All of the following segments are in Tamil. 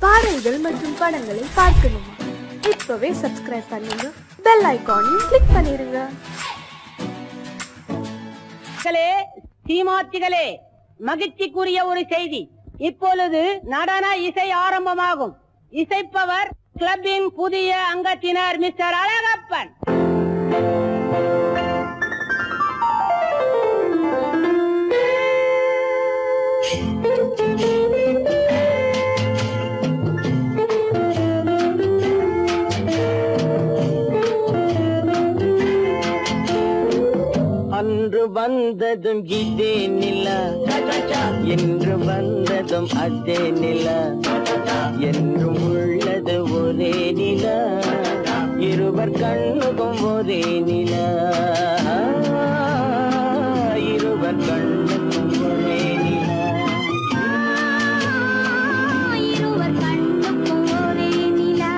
பாடல்கள் மற்றும் படங்களை பார்க்கணுமா? இப்பவே சப்ஸ்கிரைப் பண்ணுங்க, பெல் ஐகானையும் கிளிக் பண்ணிருங்க. சீமாத்திகளே, மகிழ்ச்சிக்குரிய ஒரு செய்தி. இப்பொழுது நடன இசை ஆரம்பமாகும். இசைப்பவர் கிளப்பின் புதிய அங்கத்தினர் மிஸ்டர் அழகப்பன். அன்று வந்ததும் இதே நிலா, என்று வந்ததும் அதே நிலா, என்றும் உள்ளது ஒரே நிலா, இருவர் கண்ணுக்கும் ஒரே நிலா, இருவர் கண்ணுக்கும் ஒரே நிலா, இருவர் கண்ணுக்கும் ஒரே நிலா.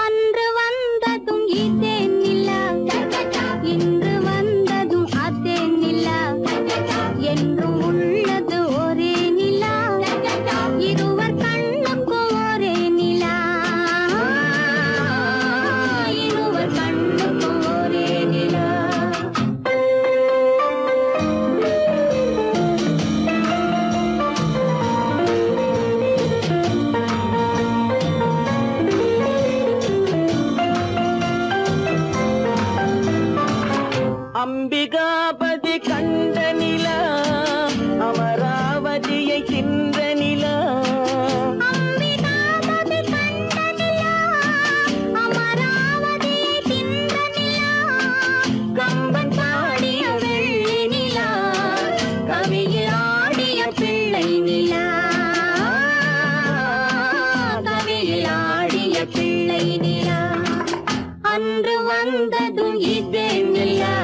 அன்று வந்ததும் இதே நிலா, இன்று வந்ததும் அதே நிலா, என்றும் உள்ளது ஒரே நிலா, இருவர் கண்ணுக்கும் ஒரே நிலா, இருவர் கண்ணுக்கும் ஒரே நிலா. அம்பிகாபதி கண்ட நிலா, அமராவதியை தின்ற நிலா, அம்பிகாபதி கண்ட நிலா, அமராவதியை தின்ற நிலா, கம்பன் பாடிய வெள்ளி நிலா, கவியில் ஆடிய பிள்ளை நிலா, கவியில் ஆடிய பிள்ளை நிலா. அன்று வந்ததும் இதே நிலா,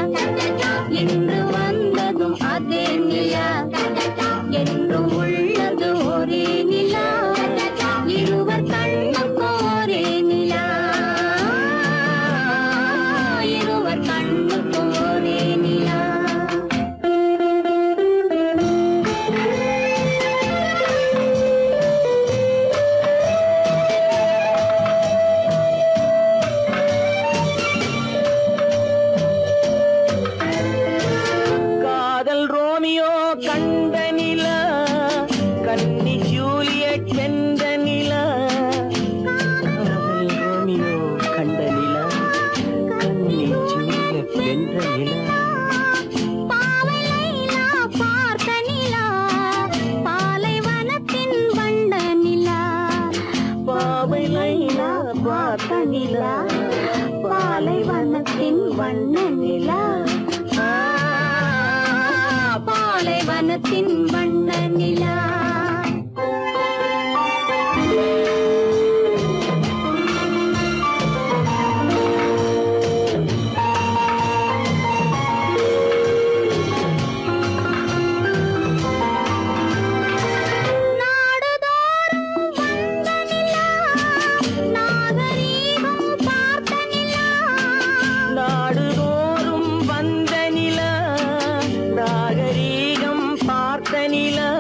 இன்று வந்ததும் அதே நிலா, என்றும் உள்ளது ஒரே நிலா, இருவர் கண்ணுக்கும் ஒரே நிலா, இருவர் கண்ணுக்கும் ஒரே நிலா. காதல் ரோமியோ கண்ட நிலா, கன்னி ஜூலியட் வென்ற நிலா, காதல் ரோமியோ கண்ட நிலா, கன்னி ஜூலியட் வென்ற நிலா, பாவை லைலா பார்த்த நிலா, பாலைவனத்தின் வண்ட நிலா, பாவை லைலா பார்த்த நிலா, பாலைவனத்தின் வண்ண நிலா, பாலைவனத்தின் வண்ண நிலா. நாடுதோறும் வந்த நிலா, நாகரீகம் பார்த்த நிலா, நாடுதோறும் வந்த நிலா, நாகரீகம் பார்த்த நிலா,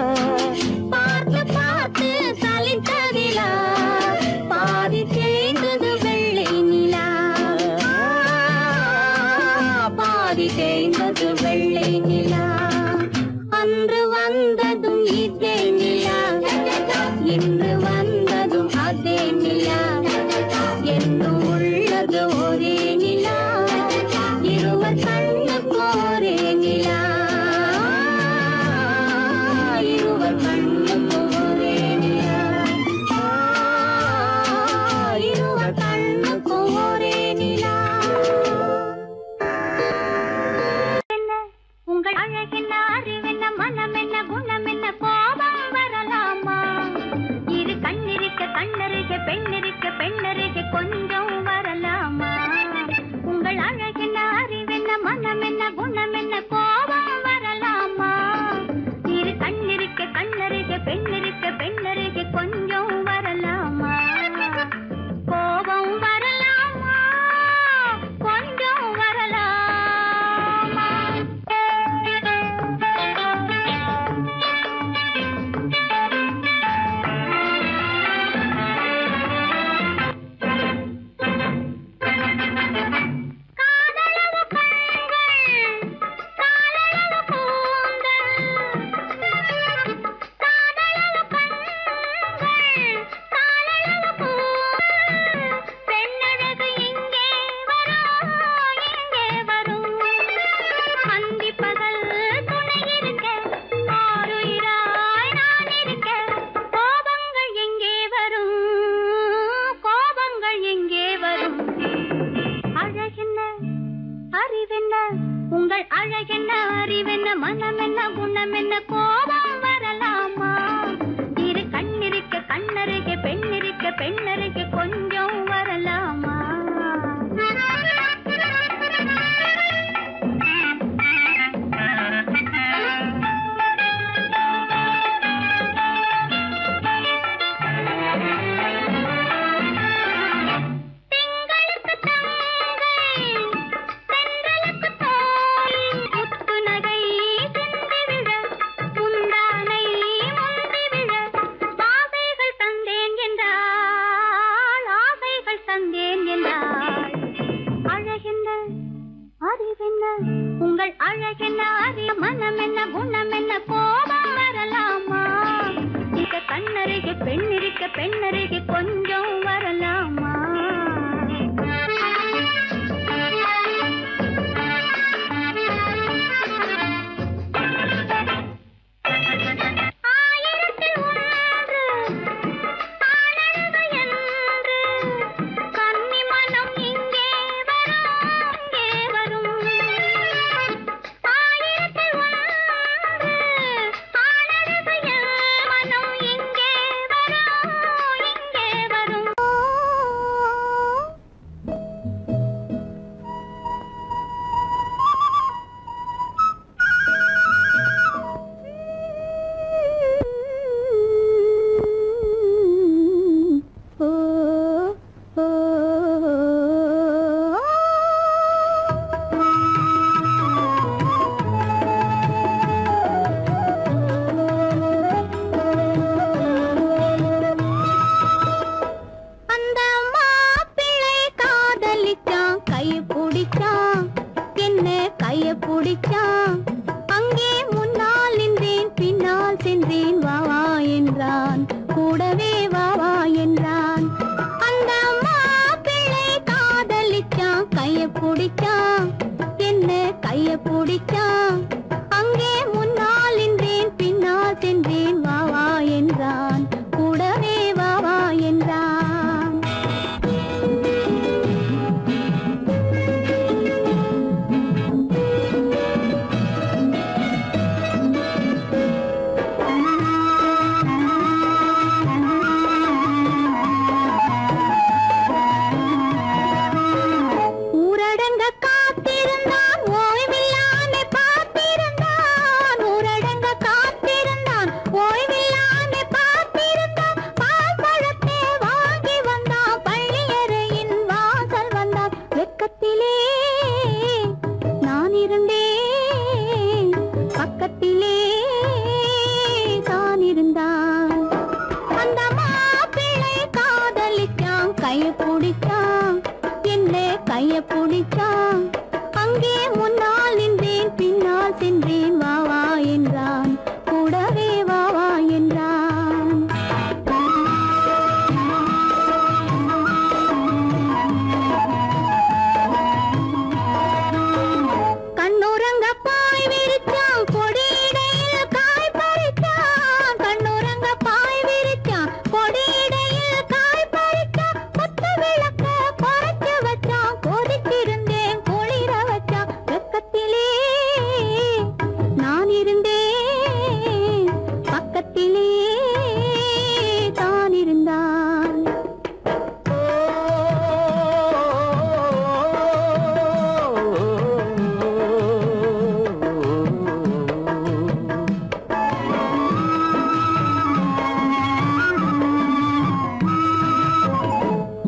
பெண்ணருகே கொஞ்சம் வரலாமா?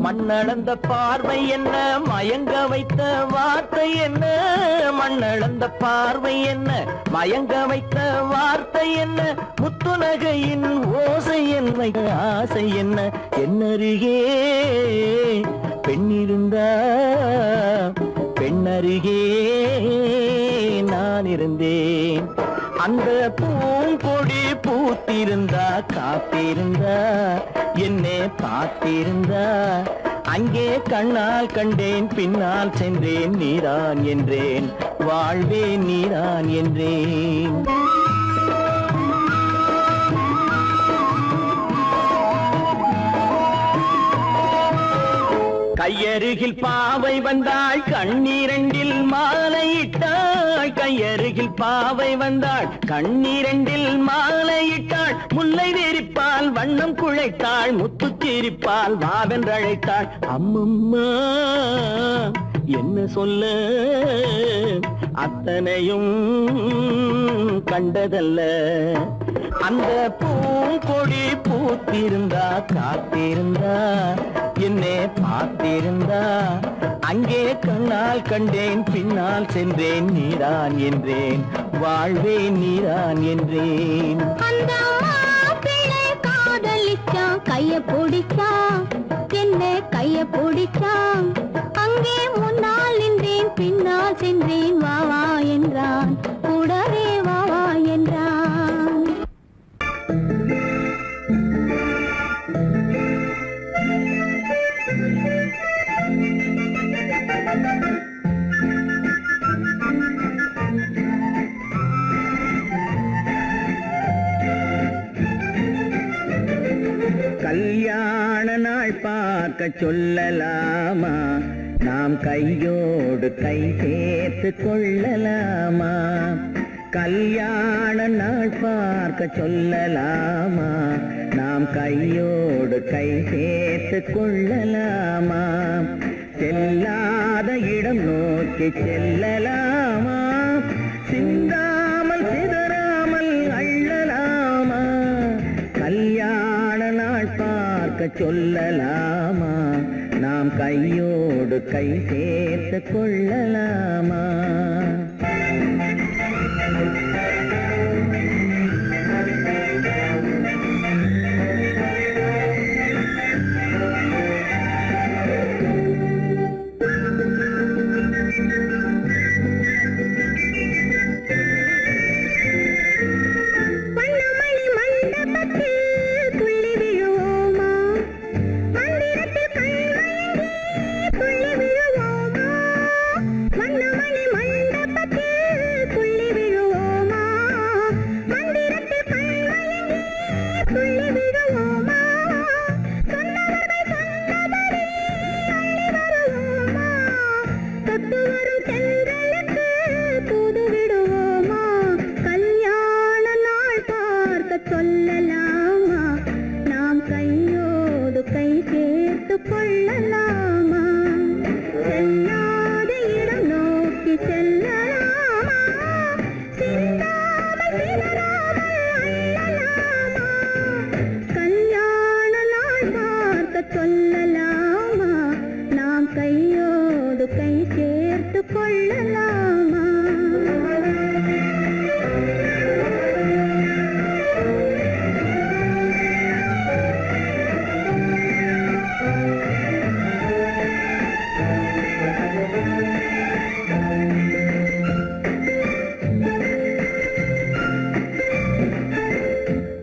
மண்ணளந்த பார்வை என்ன மயங்க வைத்த வார்த்தை என்ன? மண்ணளந்த பார்வை என்ன மயங்க வைத்த வார்த்தை என்ன? முத்துநகையின் ஓசை என்ன ஆசை என்ன? என்னருகே பெண்ணிருந்தா பெண்ணருகே நான் இருந்தேன். அந்த பூங்கொடி பூத்திருந்தா காத்திருந்தா என்னை பார்த்திருந்தா அங்கே கண்ணால் கண்டேன் பின்னால் சென்றேன் நீதான் என்றேன் வாழ்வே நீதான் என்றேன். கையருகில் பாவை வந்தாள் கண்ணீரண்டில் மாலையிட்டாள். கையருகில் பாவை வந்தாள் கண்ணீரண்டில் மாலையிட்டாள். முல்லை நெறிப்பால் வண்ணம் குழைத்தாள் முத்து சிரிப்பால் வாவென்றழைத்தாள். அம்மம்மா என்ன சொல்ல அத்தனையும் கண்டதல்ல. அந்த பூங்கொடி பூத்திருந்தா காத்திருந்தா என்னை பார்த்திருந்தா அங்கே கண்ணால் கண்டேன் பின்னால் சென்றேன் நீதான் என்றேன் வாழ்வே நீதான் என்றேன். அந்த மாப்பிள்ளை காதலிச்சா கைய பிடிச்சா என்ன கைய பிடிச்சா அங்கே முன்னால் நின்றேன் பின்னால் சென்றேன் வா வா என்றான் கூடவே வா வா என்றான். நாள் பார்க்க சொல்லலாமா, நாம் கையோடு கை சேர்த்து கொள்ளலாமா. கல்யாண நாள் பார்க்க சொல்லலாமா, நாம் கையோடு கை சேர்த்து கொள்ளலாமா. செல்லாத இடம் நோக்கி செல்லலாமா, சிந்தாமல் சிதறாமல் அள்ளலாமா. கல்யாண நாள் பார்க்க சொல்லலாமா, நாம் கையோடு கை சேர்த்து கொள்ளலாமா.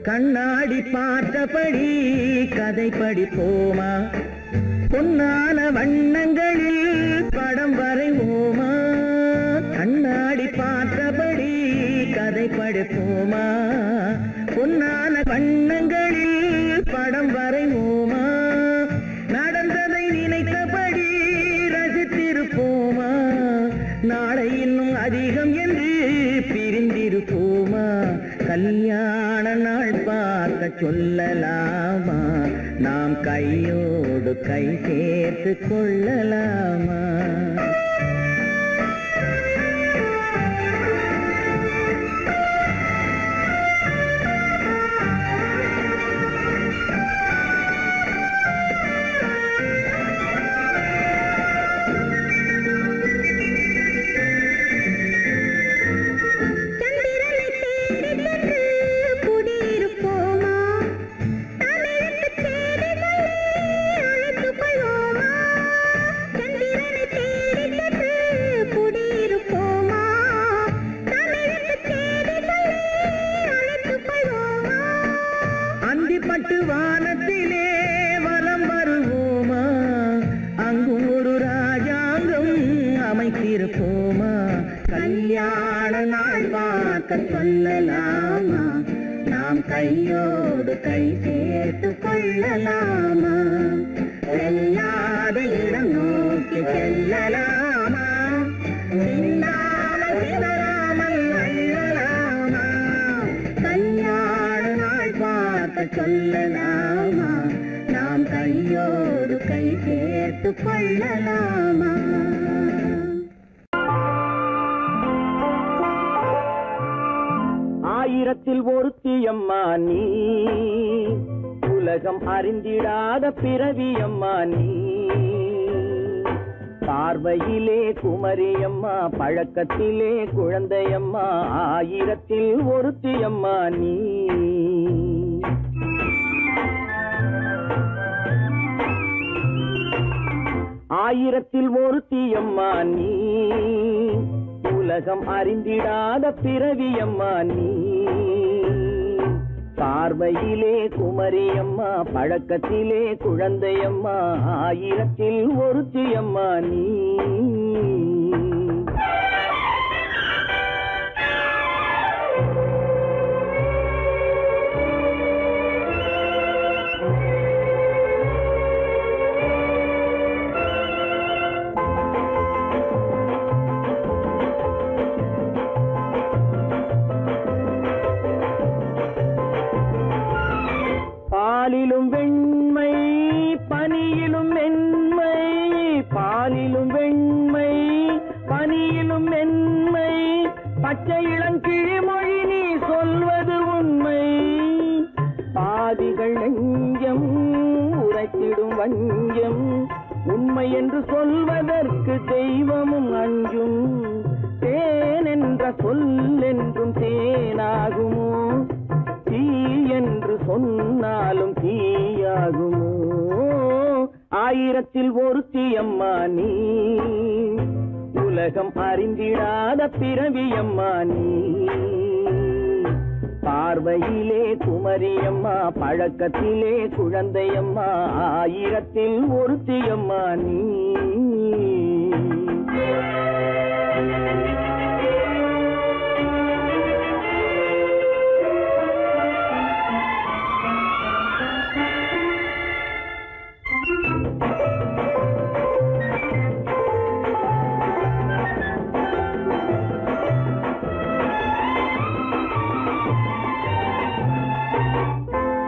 கண்ணாடி பார்த்தபடி கதை படிப்போமா, பொன்னான வண்ணங்களில் படம் வரைவோமா. கண்ணாடி பார்த்தபடி கதை படிப்போமா, பொன்னான வண்ணங்களில் படம் வரைவோமா. நடந்ததை நினைத்தபடி ரசித்திருப்போமா, நாளை இன்னும் அதிகம் என்று பிரிந்திருப்போமா. கல்யாண நாள் பார்க்க சொல்லலாமா, நாம் கையோடு கை சேர்த்து கொள்ளலாமா. பட்டு வானத்திலே வலம் வருவோமா, அங்கும் ஒரு ராஜாங்கம் அமைத்திருப்போமா. கல்யாண நாள் பார்க்க சொல்லலாமா, நாம் கையோடு கை சேர்த்து கொள்ளலாமா. செல்லாத இடம் நோக்கி செல்லலாமா, சிந்தாமல் சிதறாமல் அள்ளலாமா. கல்யாண நாள் பார்க்க சொல்லலாமா, நாம் கையோடு கை சேர்த்து கொள்ளலாமா. ஆயிரத்தில் ஒருத்தியம்மா நீ, உலகம் அறிந்திடாத பிறவியம்மா நீ. பார்வையிலே குமரியம்மா, பழக்கத்திலே குழந்தையம்மா, ஆயிரத்தில் ஒருத்தியம்மா நீ. ஆயிரத்தில் ஒருத்தியம்மா நீ, உலகம் அறிந்திடாத பிறவியம்மா நீ. பார்வையிலே குமரியம்மா, பழக்கத்திலே குழந்தையம்மா, ஆயிரத்தில் ஒருத்தியம்மா நீ. பச்சை இளங்கிழிமொழி நீ சொல்வது உண்மை. பாதிகள் நெஞ்சம் உரைத்திடும் வஞ்சம். உண்மை என்று சொல்வதற்கு தெய்வமும் அஞ்சும். தேன் என்ற சொல் என்றும் தேனாகுமோ? தீ என்று சொன்னாலும் தீயாகுமோ? ஆயிரத்தில் ஒருத்தி அம்மா நீ, உலகம் அறிந்திடாத பிறவியம்மா நீ. பார்வையிலே குமரியம்மா, பழக்கத்திலே குழந்தையம்மா, ஆயிரத்தில் ஒருத்தியம்மா நீ.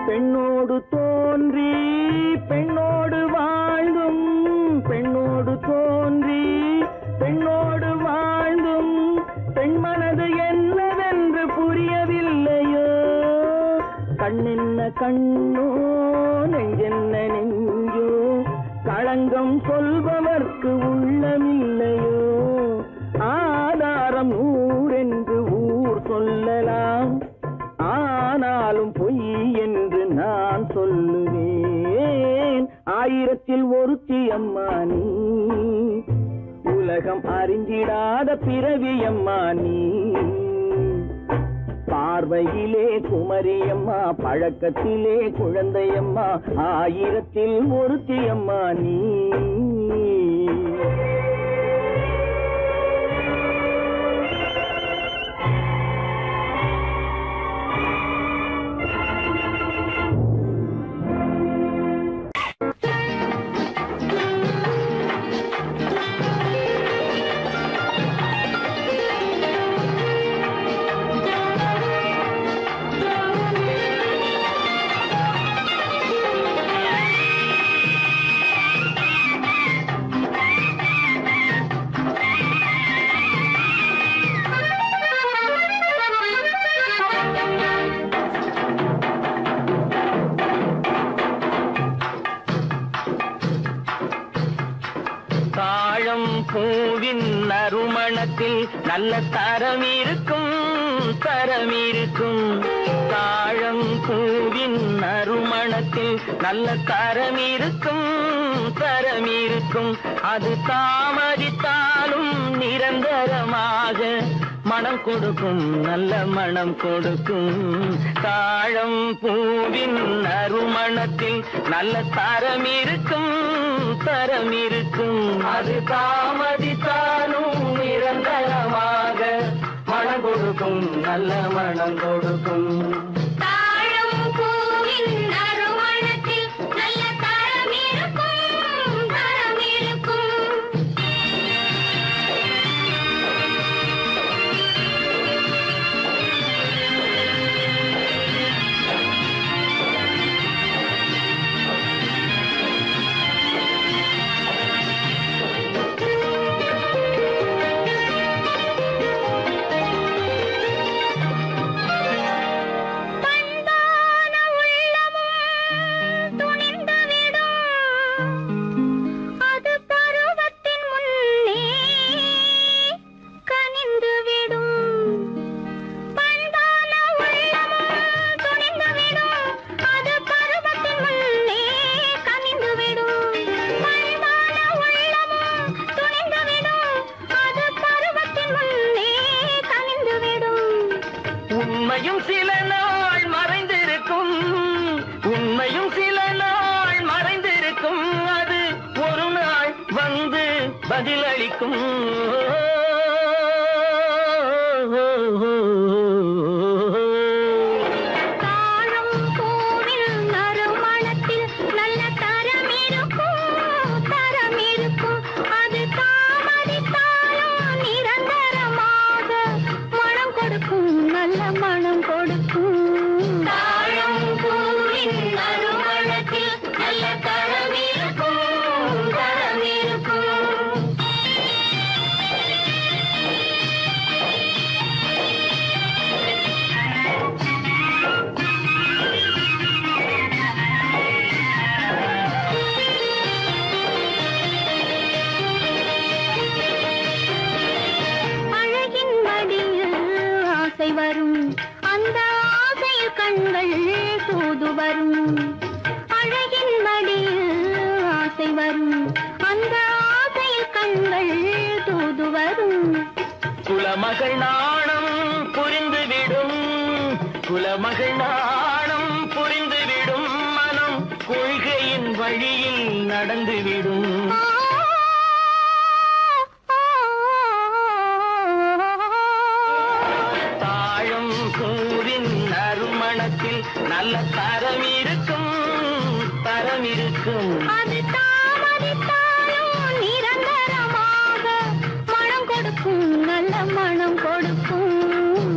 பெண்ணோடு தோன்றி பெண்ணோடு வாழ்ந்தும், பெண்ணோடு தோன்றி பெண்ணோடு வாழ்ந்தும், பெண்மனது என்னவென்று புரியவில்லையோ? கண்ணென்ன கண்ணோ, நெஞ்சென்ன நெஞ்சோ, களங்கம் சொல்பவர்க்கு உள்ளமில்லையோ? ஆதாரம் நூறென்று ஊர் சொல்லலாம், ஆனாலும் பொய் என்று நான் சொல்லுவேன். ஆயிரத்தில் ஒருத்தி அம்மா நீ, உலகம் அறிந்திடாத பிறவியம்மா நீ. பார்வையிலே குமரியம்மா, பழக்கத்திலே குழந்தையம்மா, ஆயிரத்தில் ஒருத்தி அம்மா நீ. பூவின் நறுமணத்தில் நல்ல தரம் இருக்கும், தரம் இருக்கும். தாழம் பூவின் நறுமணத்தில் நல்ல தரம் இருக்கும், தரம் இருக்கும். அது தாமதித்தாலும் நிரந்தரமாக மனம் கொடுக்கும், நல்ல மனம் கொடுக்கும். தாழம் பூவின் நறுமணத்தில் நல்ல தரம் இருக்கும், தரம் இருக்கும். அது தாமதித்தாலும் நிரந்தரமாக மனம் கொடுக்கும், நல்ல மனம் கொடுக்கும். தாழம் பூவின் நறுமணத்தில் நல்ல தரம் இருக்கும், தரம் இருக்கும். உண்மையும் சில நாள் மறைந்திருக்கும், உண்மையும் சில நாள் மறைந்திருக்கும். அது ஒரு நாள் வந்து பதிலளிக்கும். மனம் கொடுக்கும். தாழம் பூவின் நறுமணத்தில் நல்ல தரம் இருக்கும், தரம் இருக்கும். மேல் வரும் அந்த ஆசையில் கண்கள் தூது வரும் குலமகள் நாணம் புரிந்துவிடும் குலமகள் நாணம் புரிந்துவிடும் மனம் கொள்கையின் வழியில் நடந்துவிடும் தாழம் கூறின் நறுமணத்தில் நல்ல தரம் இருக்கும் அது தாமதித்தாலும் நிரந்தரமாக மனம் கொடுக்கும் நல்ல மனம் கொடுக்கும்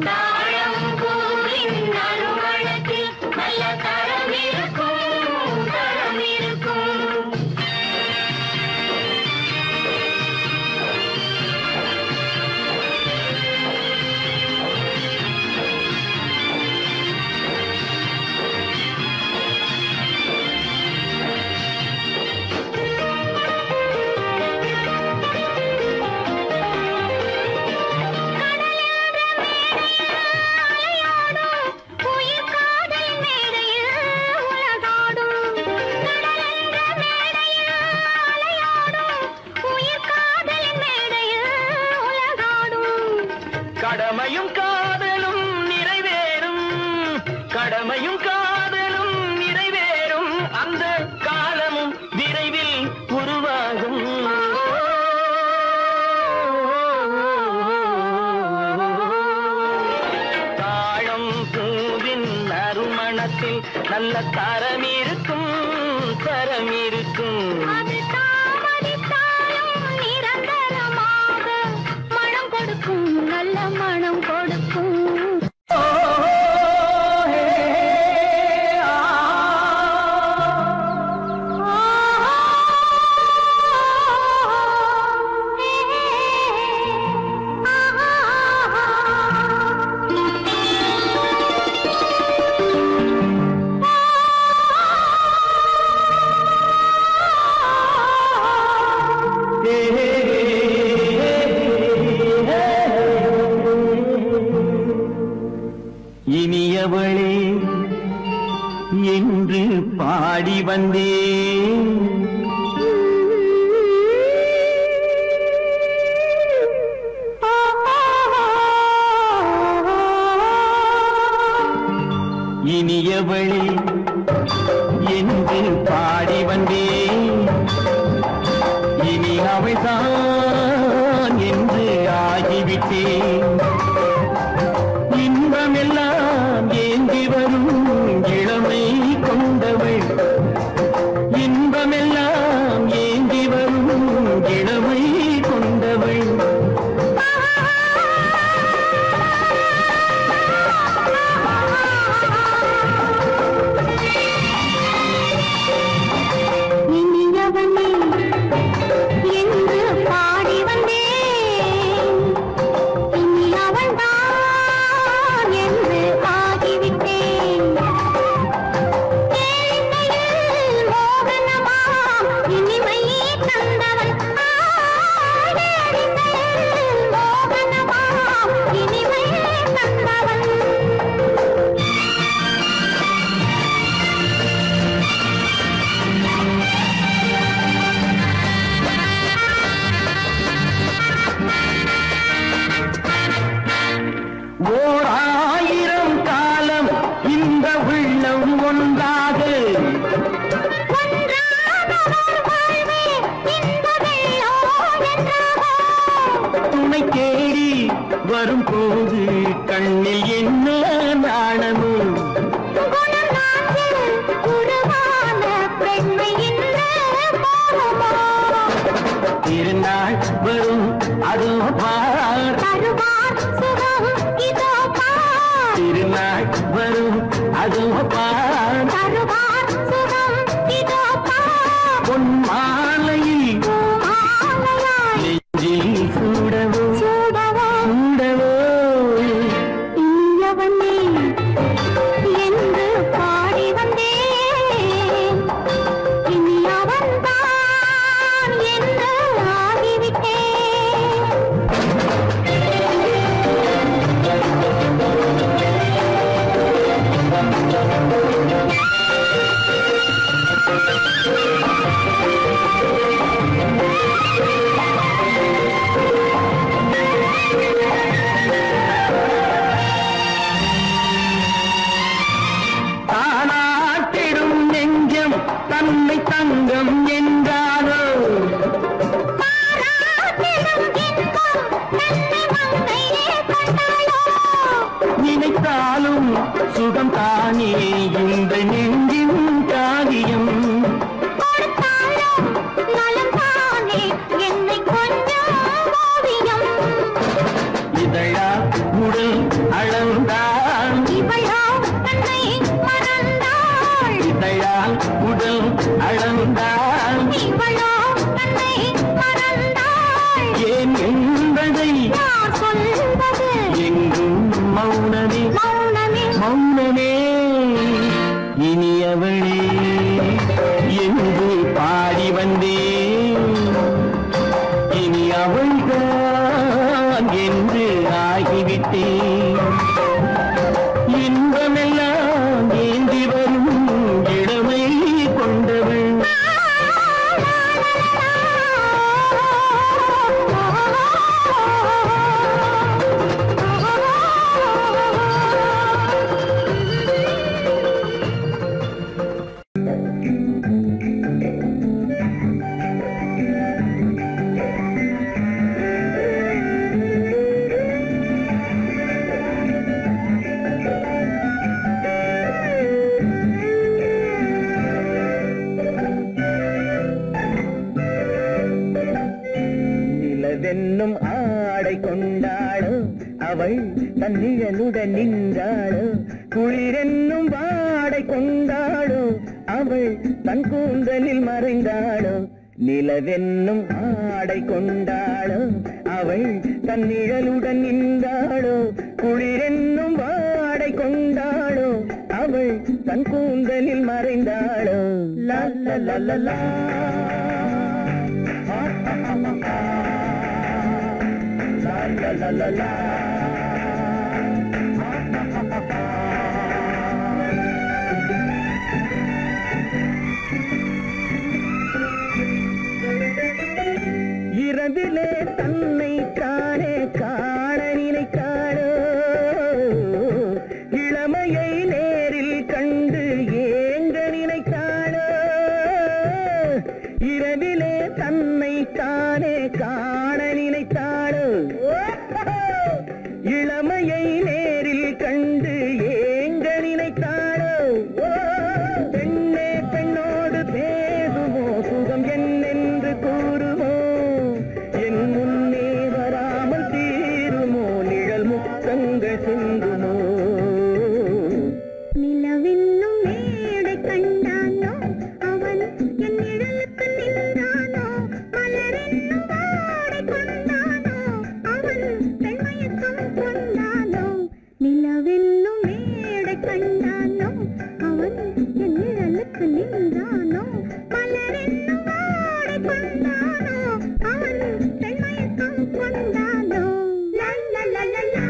தாழம் பூவின் நறுமணத்தில் நல்ல தரம் இருக்கும் தரம் இருக்கும் கடமையும் காதலும் நிறைவேறும் கடமையும் காதலும் நிறைவேறும் அந்த காலமும் விரைவில் உருவாகும் தாழம் பூவின் நறுமணத்தில் நல்ல தரம் இருக்கும் தரம் இருக்கும் அது தாமதித்தாலும் நிரந்தரமாக மனம் கொடுக்கும் நல்ல மனம் கொடுக்கும் இனியவளே என்று பாடி வந்தேன் இனியவளே என்று பாடி வந்தேன் இனி அவள்தான் என்று ஆகிவிட்டேன் இன்பமெல்லாம் ஏந்தி வரும் இளமை கொண்டவள் இன்பமெல்லாம் ஏந்தி வரும் இளமை கொண்டவள் இனியவனே என்று பாடி வந்தேன் இனி அவள்தான் என்று ஆகிவிட்டேன் கேளிக்கையில் மோகனமாம் இனிமை தந்தவன் கேளிக்கையில் மோகனமாம் இனிமை தந்தவன் ஓர் ஆயிரம் காலம் இந்த உள்ளம் ஒன்றாக துணை தேடி வரும்போது கண்ணில் என்ன நாணமும் திருநாள் வரும் அதோ பார் திருநாள் வரும் அதோ பார் பொன் மாலையில் நெஞ்சில் சூடவோ சூடவோ என்று பாடி வந்தேன் இனி அவன்தான் என்று ஆகிவிட்டேன் Thank you. கொண்டாள். இவளோ தன்னை மறந்தாள். ஏன் என்பதை யார் சொல்வது? எங்கும் மௌனமே மௌனமே மௌனமே. இனியவளே என்று பாடி வந்தேன், இனி அவள்தான் என்று ஆகிவிட்டேன். இன்பமெல்லாம் ஏந்தி வரும் இளமை கொண்டவள். நிலவென்னும் ஆடை கொண்டாளோ அவள் தன் நிழலுடன் நின்றாளோ. குளிரென்னும் வாடை கொண்டாளோ அவள் தன் கூந்தலில் மறைந்தாளோ. நிலவென்னும் ஆடை கொண்டாளோ அவள் தன் நிழலுடன் நின்றாளோ. குளிரென்னும் வாடை கொண்டாளோ அவள் தன் கூந்தலில் மறைந்தாளோ. லா லா லா லா லா. La la la la. இரவிலே தன்னை காணே காண நினைத்தாளோ. இளமையை நேரில் கண்டு ஏங்க நினைத்தாளோ. இரவிலே தன்னை காணே காண நினைத்தாளோ. இளமையை நேரில் கண்டு ஏங்க நினைத்தாளோ. பெண்ணே பெண்ணோடு பேசுமோ சுகம் என்னென்று கூறுமோ. என் முன்னே வராமல் தீருமோ நிழல் முத்தங்கள் சிந்துமோ. நிலவென்னும் மேடை கண்டானோ அவன் என் நிழலுக்கு நின்றானோ. மலரென்னும் வாடை கொண்டானோ அவன் பெண்மயக்கம் கொண்டானோ. நிலவென்னும் மேடை கண்டானோ அவன் என் நிழலுக்கு நின்றானோ. மலரென்னும் வாடை கொண்டானோ அவன் பெண்மயக்கம் கொண்டானோ. லா லா லா லா லா.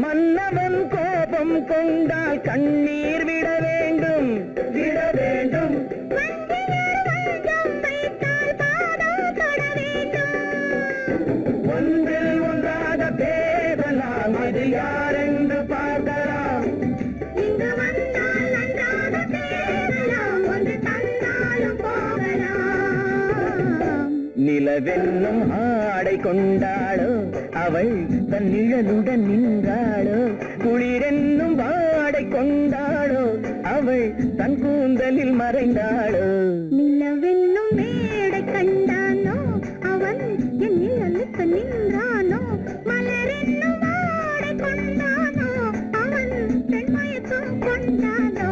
மன்னவன் கோபம் கொண்டால் கண்ணீர் விட வேண்டும், விட வேண்டும். ஒன்றில் ஒன்றாக பேசலாம், அது யாரென்று பார்க்கலாம். இங்கு வந்தால் நன்றாக பேசலாம், ஒன்று தந்தாலும் போகலாம். நிலவென்னும் ஆடை கொண்டாளோ, அவள் தன் நிழலுடன் நின்றாளோ. குளிரென்னும் வாடை கொண்டாளோ, அவள் தன் கூந்தலில் மறைந்தாளோ. நிலவென்னும் மேடை கண்டானோ, அவன் என் நிழலுக்கு நின்றானோ. மலரென்னும் வாடை கொண்டானோ, அவன் பெண் மயக்கம் கொண்டானோ.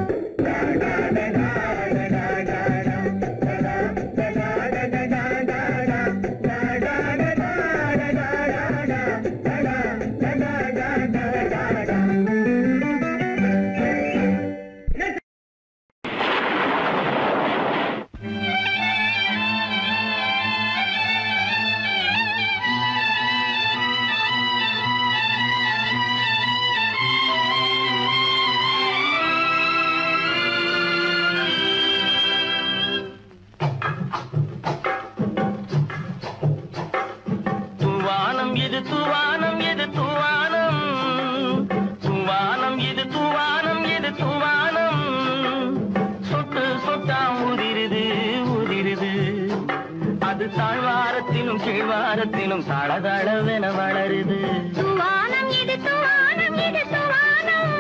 தாழ்வாரத்திலும் கீழ்வாரத்திலும் தளதளவென வளருது. துவானம் இது துவானம் இது துவானம்,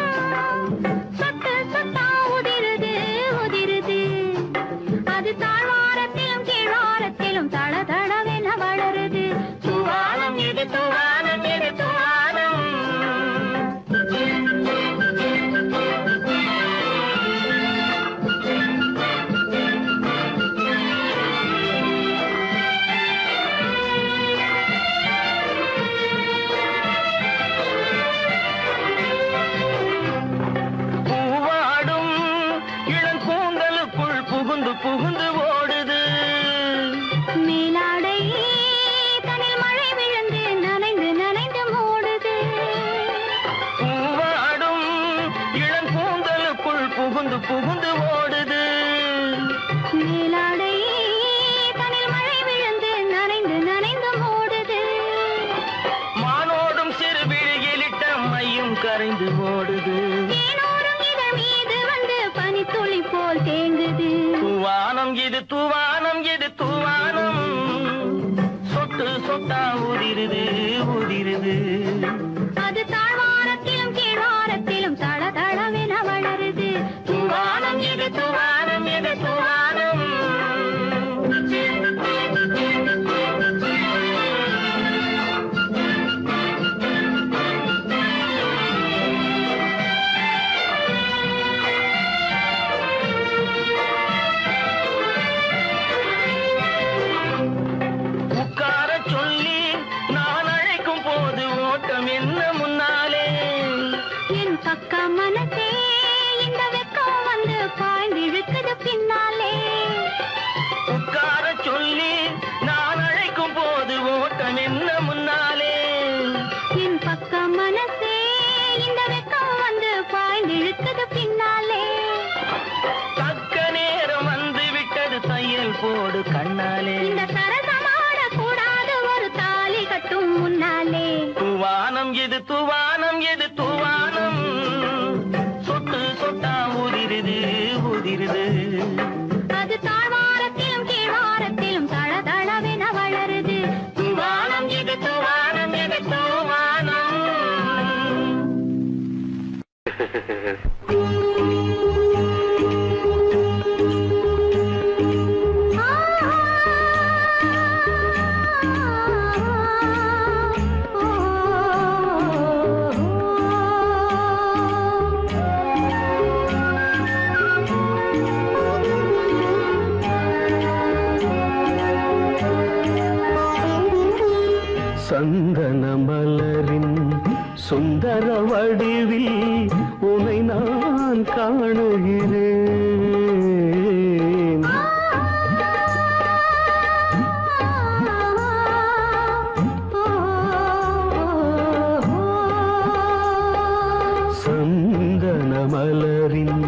சொட்டு சொட்டா உதிருது உதிருது. அது தாழ்வாரத்திலும் கீழ்வாரத்திலும் தளதளவென வளருது. துவானம் இது துவானம் இது துவானம். புகுந்து ஓடுது மேலாடை தனில் மழை விழுந்து நனைந்து நனைந்து மூடுது. பூவாடும் இளம் கூந்தலுக்குள் புகுந்து புகுந்து ஓடுது. மேலாடை தனில் மழை விழுந்து நனைந்து நனைந்து மூடுது. மானோடும் சிறு விழியிலிட்ட மையும் கரைந்து ஓடுது. தேனோரும் இதழ் மீது வந்து பனித்துளி போல் தேங்குது. தூவானம் இது தூவானம் இது தூவானம், சொட்டு சொட்டா உதிருது உதிருது. அது தாழ்வாரத்திலும் கீழ்வாரத்திலும் தளதளவென வளருது. தூவானம் இது தூவானம் இது தூவானம். பக்க மனசே இந்த வெக்கம் வந்து பாய்ந்திழுக்குது பின்னாலே. உட்கார சொல்லி நான் அழைக்கும் போது ஓட்டம் என்ன முன்னாலே. என் பக்க மனசே இந்த வெக்கம் வந்து பாய்ந்திழுக்குது பின்னாலே. தக்க நேரம் வந்து விட்டது தையல் போடு கண்ணாலே. இந்த சரசமாட கூடாது ஒரு தாலி கட்டும் முன்னாலே. தூவானம் எது தூவானம் எது தூவானம், சொட்டு சொட்டா உதிருது உதிருது. அது தாழ்வாரத்திலும் கீழ்வாரத்திலும் தளதளவென வளருது. தூவானம் எது தூவானம் எது தூவானம். சந்தன மலரின் சுந்தர வடிவில் உனை நான் காணுகிறேன். சந்தன மலரின்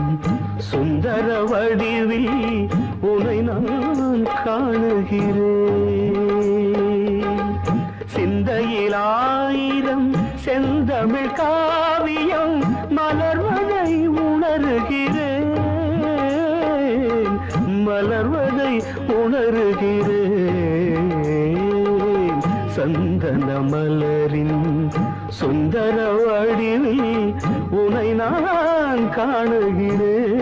சுந்தர வடிவில் உனை நான் காணுகிறேன். சின்ன ஆயிரம் செந்தமிழ் காவியம் மலர்வதை உணர்கிறேன், மலர்வதை உணர்கிறேன். சந்தன மலரின் சுந்தர வடிவில் உனை நான் காணுகிறேன்.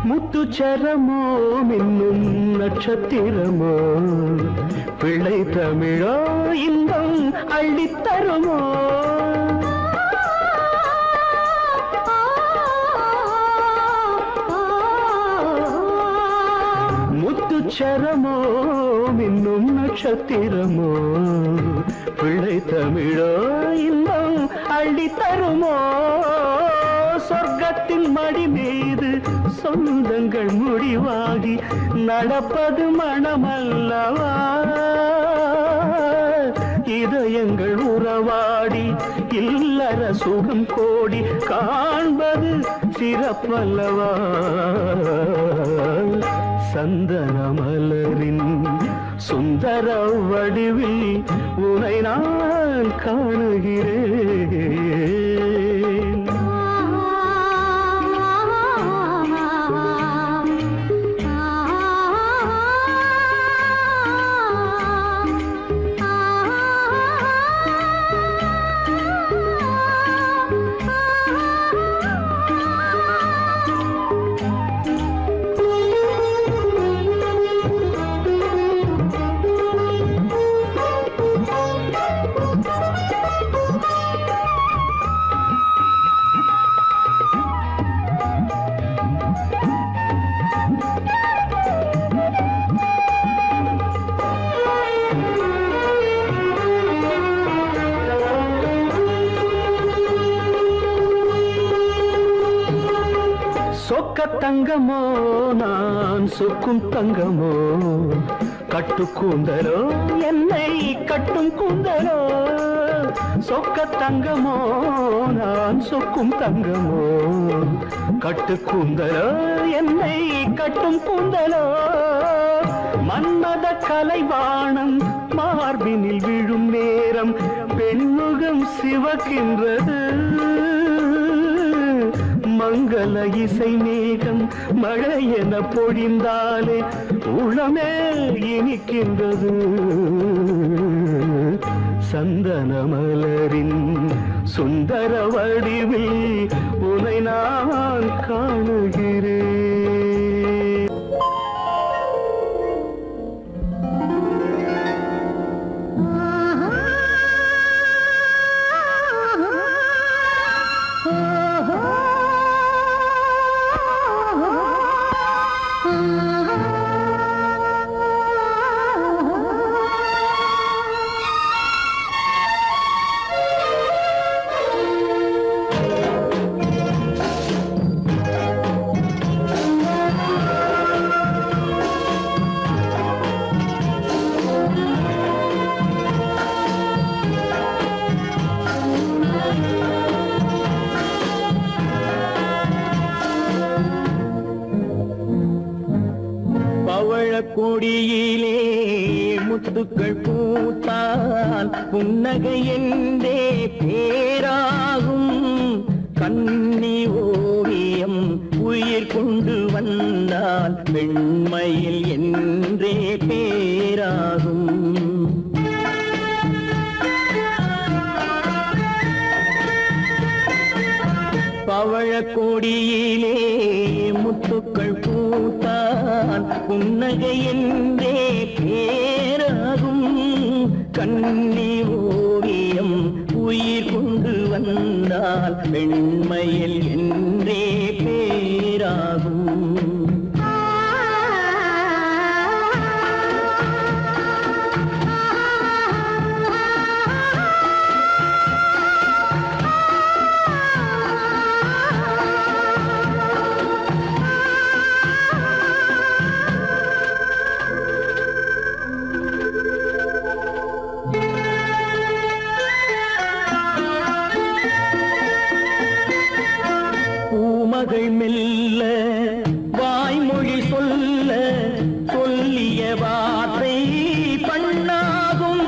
முத்துச்சரமோ மின்னும் நட்சத்திரமோ பிள்ளை தமிழோ இன்பம் அள்ளித்தருமோ. முத்துச்சரமோ மின்னும் நட்சத்திரமோ பிள்ளை தமிழோ இன்பம் அள்ளித்தருமோ. சொர்க்கத்தின் மடி மீது சொந்தங்கள் முடிவாகி நடப்பது மனமல்லவா. இதயங்கள் உறவாடி இல்லற சுகம் கோடி காண்பது சிறப்பல்லவா. சந்தன மலரின் சுந்தர வடிவில் உனை நான் காணுகிறேன். சொக்க தங்கமோ நான் சொக்கும் தங்கமோ கட்டு கூந்தலோ என்னை கட்டும் கூந்தலோ. சொக்க தங்கமோ நான் சொக்கும் தங்கமோ கட்டு கூந்தலோ என்னை கட்டும் கூந்தலோ. மன்மத கலைவாணம் மார்பினில் விழும் நேரம் பெண்முகம் சிவக்கின்றது. மங்கள இசை மேகம் மழை என பொழிந்தாலே உளமே இனிக்கின்றது. சந்தன மலரின் சுந்தர வடிவில் உனை நான் காணுகிறேன். கொடியிலே முத்துக்கள் பூத்தால் புன்னகை என்றே பேராகும். கண்ணி ஓவியம் உயிர் கொண்டு வந்தால் வெண்மையில் என்றே பேராகும். பவழக்கொடியிலே முத்துக்கள் பூத்தால் புன்னகை என்றே பேராகும். கண்ணி ஓவியம் உயிர் கொண்டு வந்தால் வெண்மையில் என்றே பேராகும். பூமகள் மெல்ல வாய்மொழி சொல்ல சொல்லிய வார்த்தை பண்ணாகும்.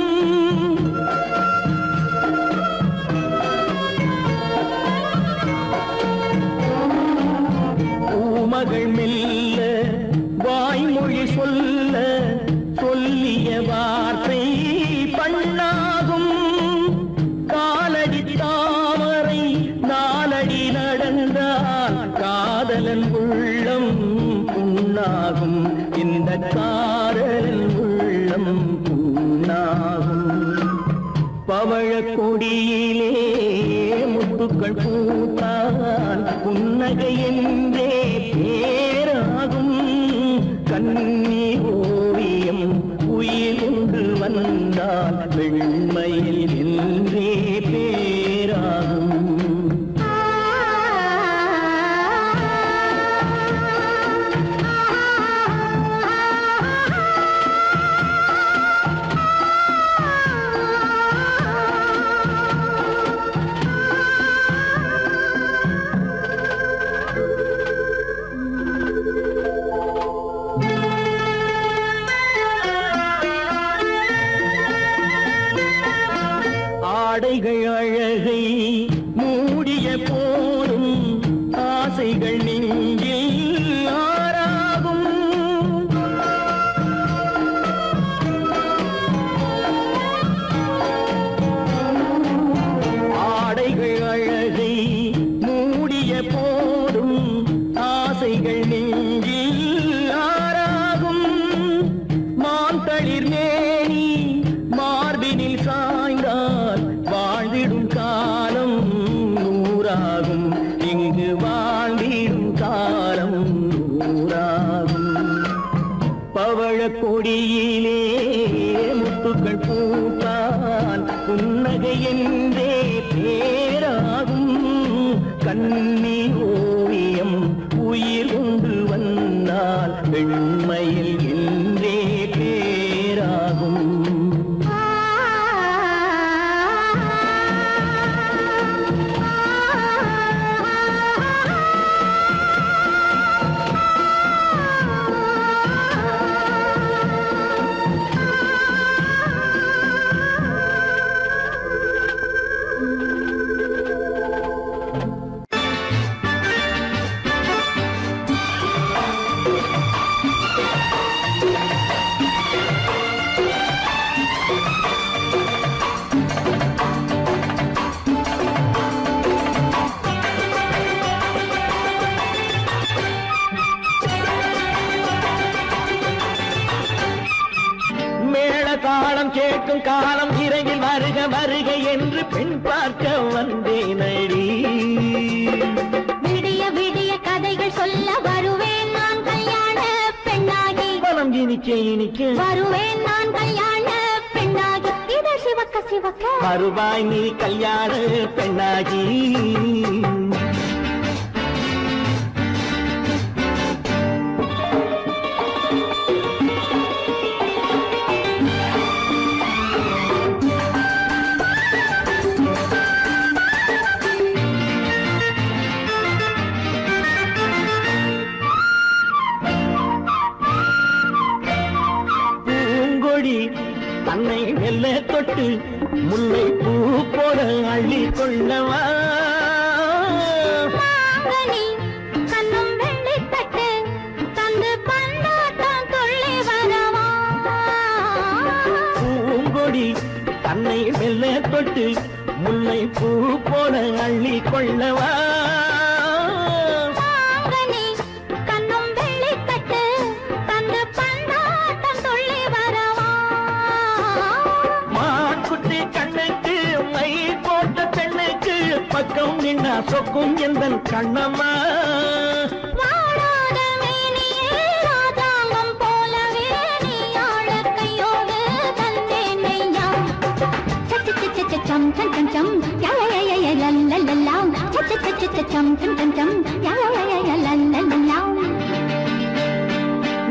பூமகள் மெல்ல வாய்மொழி சொல்ல சொல்லிய வார்த்தை பண்ணாகும். காலடி தாமரை நாலடி நடந்தால் காதலன் உள்ளம் புண்ணாகும். இந்த காதலன் உள்ளம் புண்ணாகும். பவழ கொடியிலே முத்துக்கள் பூத்தால் புன்னகை என்றே பேராகும். கண்ணி ஓவியம் உயிர் கொண்டு வந்தால் வெண்மையில் என்றே பேராகும். ஆடைகள் அழகை மூடிய போதும் ஆசைகள் நெஞ்சில் ஆறாகும். ஆடைகள் அழகை மூடிய போதும் ஆசைகள் நெஞ்சில் ஆறாகும். மாந்தளிர் மேனி மார்பினில் சாய்ந்தால் வாழ்ந்திடும் காலம் நூறாகும். இங்கு வாழ்ந்திடும் காலம் நூறாகும். பவழ கொடியிலே முத்துக்கள் பூத்தால் புன்னகை என்றே பேராகும். கண்ணி ஓவியம் உயிர் கொண்டு வந்தால் வெண்மையில் என்றே பேராகும். தாளம் கேட்கும் காலம் இறையில் வருக வருக என்று பெண் பார்க்க வந்தேனடி. விடிய விடிய கதைகள் சொல்ல வருவேன் நான் கல்யாண பெண்ணாகி. மனம் இனிக்க இனிக்க வருவேன் நான் கல்யாண பெண்ணாகி. இதை சிவக்க சிவக்க வருவாய் நீ கல்யாண பெண்ணாகி. தன்னை மெல்ல தொட்டு முல்லை பூ போல அள்ளி கொள்ளவா. கண்ணும் வெள்ளி தட்டு தந்து பந்தாட்டம் துள்ளி வரவா. பூங்கொடி தன்னை மெல்ல தொட்டு முல்லை பூ போல அள்ளி கொள்ளவா. பக்கம் நின்னா சொக்கும் எந்தன் கண்ணம்மா. வாழாத மேனியே ராஜாங்கம் போலவே நீ ஆழ கையோடு தந்தேன் நெய்யா. சச்ச சச்ச சச்சம் சம் சம் சம் யய லல்லல்லாம். சச்ச சச்ச சச்சம் சம் சம் சம் யய லல்லல்லாம்.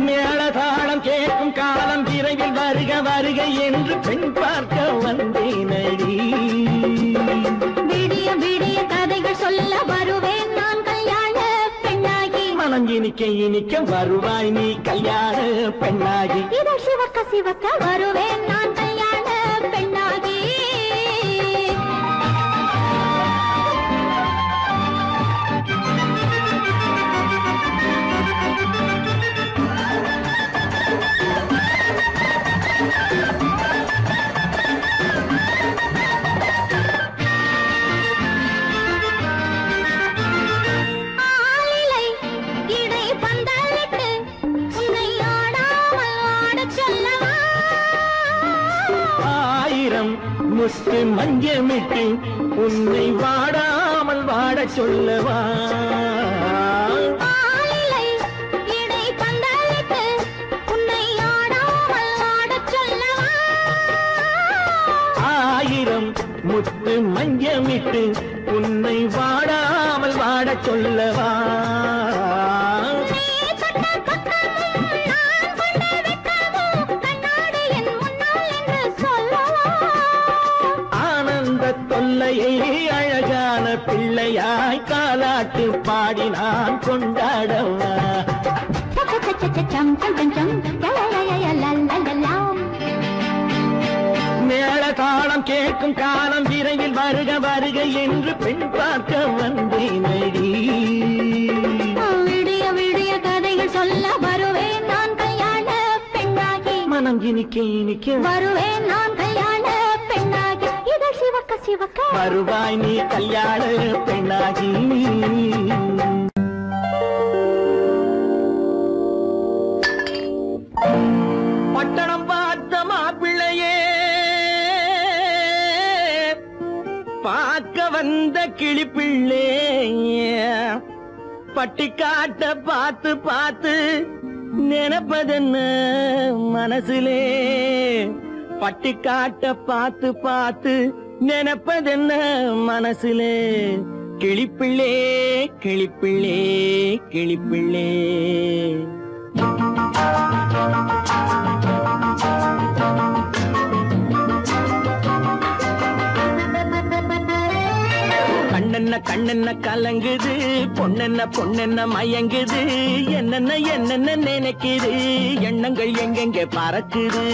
மேளதாளம் கேட்கும் காலம் விரைவில் வருக வருக என்று பெண் பார்க்க வந்தேனடி. விடிய விடிய கதைகள் சொல்ல வருவேன் நான் கல்யாண மனம் இனிக்க இனிக்க வருவாய் நீ கல்யாண பெண்ணாகி. இதழ் சிவக்க சிவக்க வருவேன் நான் கல்யாண பெண்ணாகி. முத்து மஞ்சமிட்டு உன்னை வாடாமல் வாட சொல்லவா. ஆயிரம் முத்து மஞ்சமிட்டு உன்னை வாடாமல் வாட சொல்லவா. தொல்லையை அழகான பிள்ளையாய் காலாட்டு பாடி நான் கொண்டாடவா. மேள காலம் கேட்கும் காலம் விரைவில் வருக வருக என்று பெண் பார்க்க வந்தேனடி. விடிய விடிய கதைகள் சொல்ல வருவேன் நான் கல்யாண பெண்ணாகி. மனம் இனிக்க இனிக்க வருவேன் நான் கல்யாண பெண்ணாகி. இதழ் சிவக்க சிவக்க வருவாய் நீ கல்யாண பெண்ணாகி. பட்டணம் பார்த்த மாப்பிள்ளையே பார்க்க வந்த கிளிப்பிள்ளே பட்டிக்காட்ட பார்த்து பார்த்து நினைப்பதென்ன மனசுலே. பட்டிக்காட்ட பார்த்து பார்த்து நினைப்பதென்ன மனசுலே. கிளிப்பிள்ளே கிளிப்பிள்ளே கிளிப்பிள்ளே. கண்ணென்ன கண்ணென்ன கலங்குது பொண்ணென்ன பொண்ணென்ன மயங்குது. என்னென்ன என்னென்ன நினைக்குது எண்ணங்கள் எங்கெங்க பறக்குது.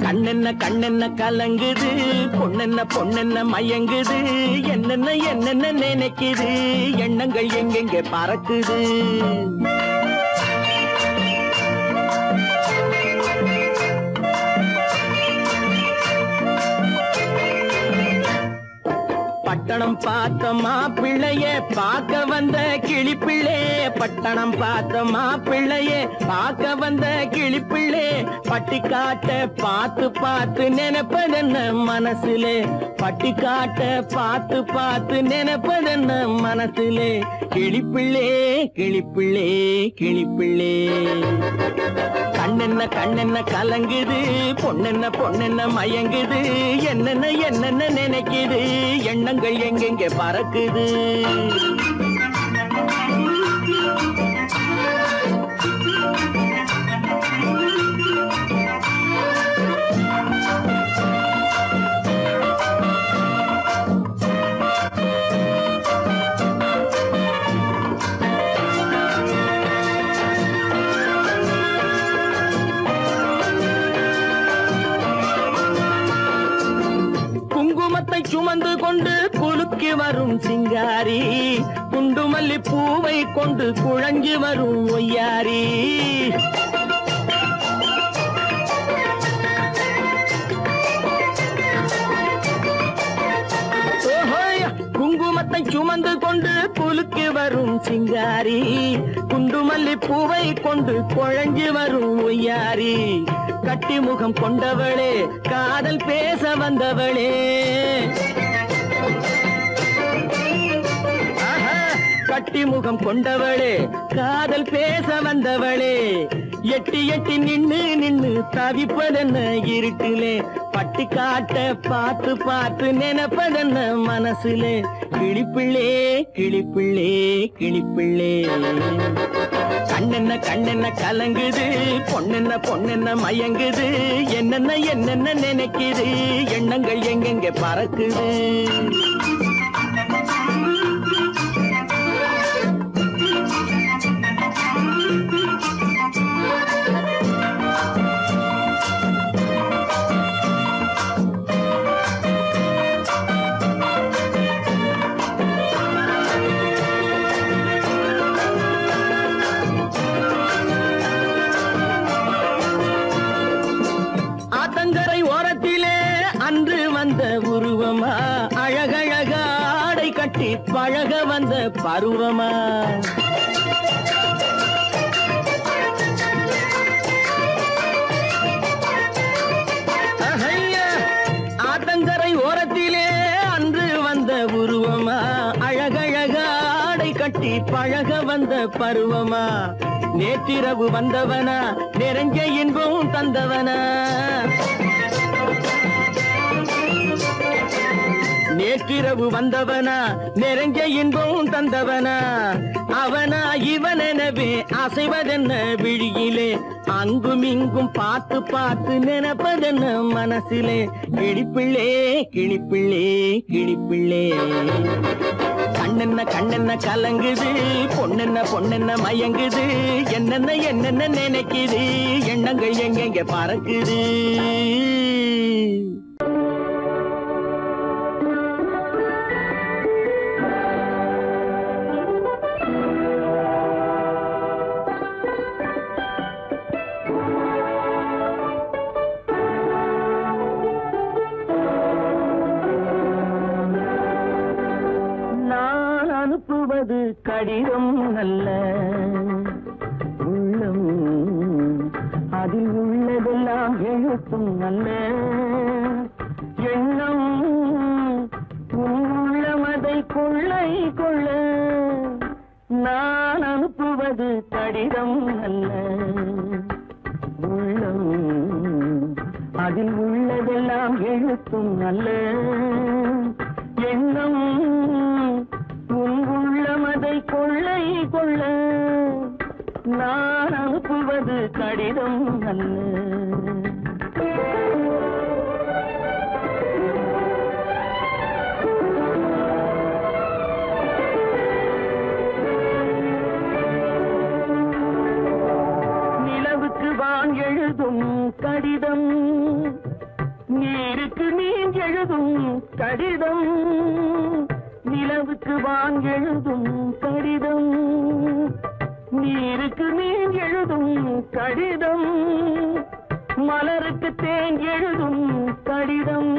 கண்ணென்ன கண்ணென்ன கலங்குது பொண்ணென்ன பொண்ணென்ன மயங்குது. என்னென்ன என்னென்ன நினைக்குது எண்ணங்கள் எங்கெங்க பறக்குது. பட்டணம் பார்த்த மாப்பிள்ளைய பார்க்க வந்த கிளிப்பிள்ளே. பட்டணம் பார்த்த மாப்பிள்ளைய பார்க்க வந்த கிளிப்பிள்ளே. பட்டிக்காட்ட பார்த்து பார்த்து நினைப்பதென்ன மனசுலே. பட்டிக்காட்ட பார்த்து பார்த்து நினைப்பதென்ன மனசுலே. கிளிப்பிள்ளே கிளிப்பிள்ளே கிளிப்பிள்ளே. கண்ணென்ன கண்ணென்ன கலங்குது பொண்ணென்ன பொண்ணென்ன மயங்குது. என்னென்ன என்னென்ன நினைக்குது எண்ணங்கள் எங்கெங்க பறக்குது. சுமந்து கொண்டு குலுக்கி வரும் சிங்காரி. குண்டுமல்லி பூவை கொண்டு குழஞ்சி வரும் ஒய்யாரி. குங்குமத்தை சுமந்து கொண்டு குலுக்கி வரும் சிங்காரி. குண்டுமல்லி பூவை கொண்டு குழஞ்சி வரும் ஒய்யாரி. கட்டி முகம் கொண்டவளே காதல் பேச வந்தவளே. கட்டி முகம் கொண்டவளே காதல் பேச வந்தவளே. எட்டி எட்டி நின்னு நின்னு தவிப்பதென்ன இருட்டிலே. பட்டிக்காட்ட பார்த்து பார்த்து நினைப்பதென்ன மனசுலே. கிளிப்பிள்ளே கிளிப்பிள்ளே கிளிப்பிள்ளே. கண்ணென்ன கண்ணென்ன கலங்குது, பொண்ணென்ன பொண்ணென்ன மயங்குது, என்னென்ன என்னென்ன நினைக்குது, எண்ணங்கள் எங்கெங்க பறக்குது. உருவமா அழகழக ஆடை கட்டி பழக வந்த பருவமா, ஆத்தங்கரை ஓரத்திலே அன்று வந்த உருவமா அழகழக ஆடை கட்டி பழக வந்த பருவமா, நேற்றிரவு வந்தவனா நிறைஞ்ச இன்பம் தந்தவனா, நேற்றிரவு வந்தவனா நிறைஞ்ச இன்பம் தந்தவனா, அவனா இவனெனவே அசைவதென்ன விழியிலே, அங்கும் இங்கும் பார்த்து பார்த்து நினைப்பதென்ன மனசிலே, கிளிப்பிள்ளே கிளிப்பிள்ளே கிளிப்பிள்ளே. கண்ணென்ன கண்ணென்ன கலங்குது, பொண்ணென்ன பொண்ணென்ன மயங்குது, என்னென்ன என்னென்ன நினைக்குது, எண்ணங்கள் எங்கெங்க பறக்குது. அனுப்புவது கடிதம் அல்ல, உள்ளம் அதில் உள்ளதெல்லாம் எழுத்தும் அல்ல, எண்ணம் உள்ளமதை கொள்ளை கொள்ள. நான் அனுப்புவது கடிதம் அல்ல, உள்ளம் அதில் உள்ளதெல்லாம் எழுத்தும் அல்ல, எண்ணம் உள்ளமதை கொள்ளை கொள்ள. நான் அனுப்புவது கடிதம் அல்ல. நிலவுக்கு வான் எழுதும் கடிதம், நீருக்கு நீர் எழுதும் கடிதம், நிலவுக்கு வான் எழுதும் கடிதம், நீருக்கு நீர் எழுதும் கடிதம், மலருக்கு தேன் எழுதும் கடிதம்,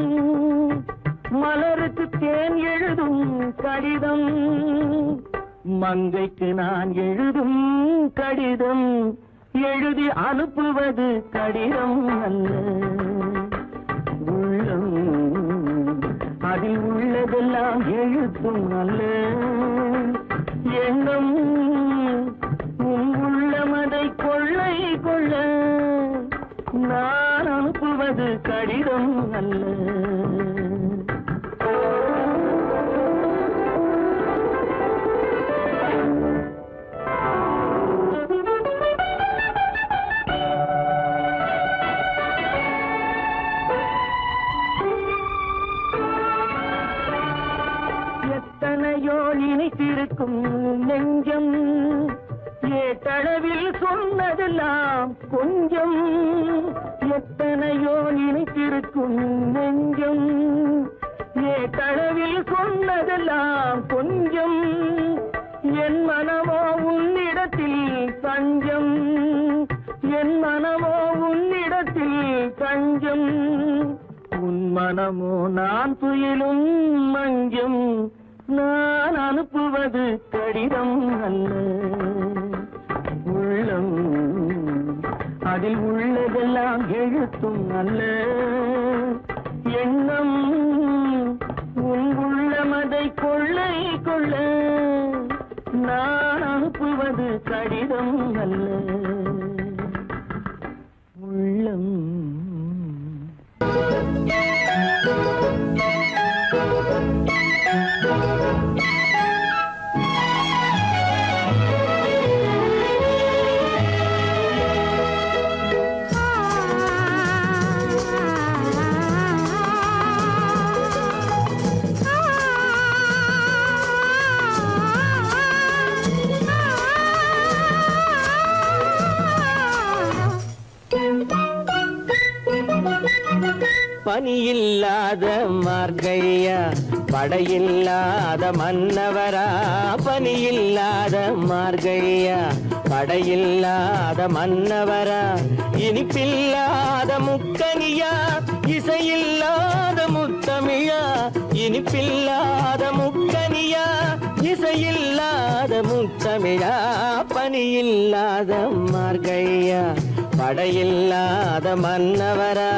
மலருக்கு தேன் எழுதும் கடிதம், மங்கைக்கு நான் எழுதும் கடிதம், எழுதி அனுப்புவது கடிதம் அல்ல, உள்ளம் அதில் உள்ளதெல்லாம் எழுத்தும் அல்ல, எண்ணம் உள்ளமதை கொள்ளை கொள்ள. நான் அனுப்புவது கடிதம் அல்ல. எத்தனையோ இணைத்திருக்கும் நெஞ்சம், ஏட்டளவில் சொன்னதெல்லாம் கொஞ்சம், எத்தனையோ இணைத்திருக்கும் நெஞ்சம், ஏட்டளவில் சொன்னதெல்லாம் கொஞ்சம், என் மனமோ உன்னிடத்தில் தஞ்சம், என் மனமோ உன்னிடத்தில் தஞ்சம், உன் மனமோ நான் துயிலும் மஞ்சம். நான் அனுப்புவது கடிதம் அல்ல, உள்ளம் அதில் உள்ளதெல்லாம் எழுத்தும் அல்ல, எண்ணம் உன் உள்ளமதை கொள்ளை கொள்ள. நான் அனுப்புவது கடிதம் அல்ல, உள்ளம். பனியில்லாத மார்கழியா படையில்லாத மன்னவரா பனியில்லாத மார்கழியா படையில்லாத மன்னவரா இனிப்பில்லாத முக்கனியா இசையில்லாத முத்தமிழா இனிப்பில்லாத முக்கனியா இசையில்லாத முத்தமிழா பனியில்லாத மார்கழியா படையில்லாத மன்னவரா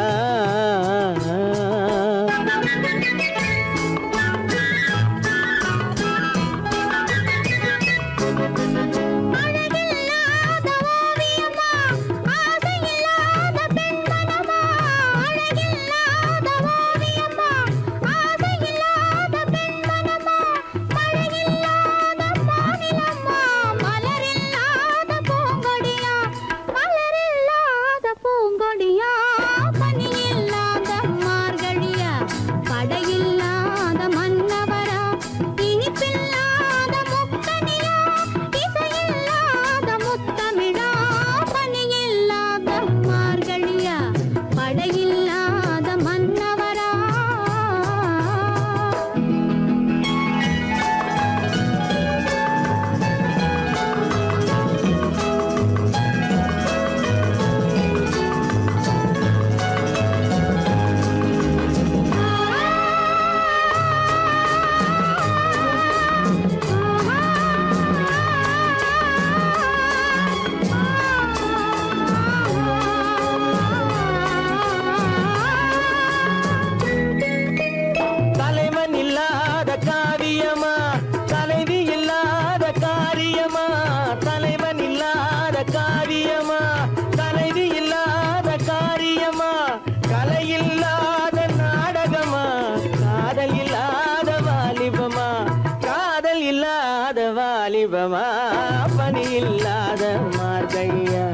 பனியில்லாத மார்கழியா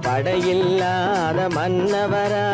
படையில்லாத மன்னவரா